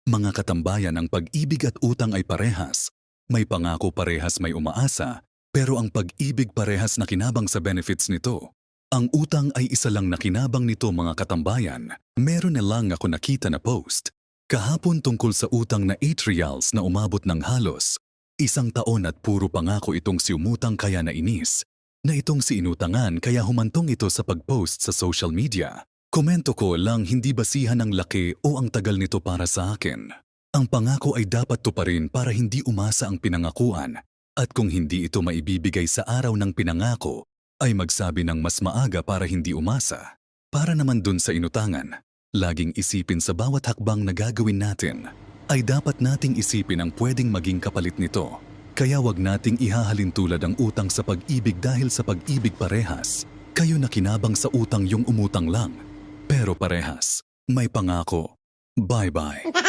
Mga katambayan, ang pag-ibig at utang ay parehas. May pangako parehas, may umaasa, pero ang pag-ibig parehas nakinabang sa benefits nito. Ang utang ay isa lang nakinabang nito, mga katambayan. Meron na lang ako nakita na post kahapon tungkol sa utang na 8 reals na umabot ng halos 1 taon at puro pangako itong si umutang, kaya nainis na itong si inutangan, kaya humantong ito sa pag-post sa social media. Komento ko lang, hindi basihan ang laki o ang tagal nito para sa akin. Ang pangako ay dapat tuparin para hindi umasa ang pinangakuan. At kung hindi ito maibibigay sa araw ng pinangako, ay magsabi ng mas maaga para hindi umasa. Para naman dun sa inutangan, laging isipin sa bawat hakbang na gagawin natin, ay dapat nating isipin ang pwedeng maging kapalit nito. Kaya wag nating ihahalin tulad ang utang sa pag-ibig, dahil sa pag-ibig parehas. Kayo nakinabang sa utang yung umutang lang. Pero parehas, may pangako. Bye-bye.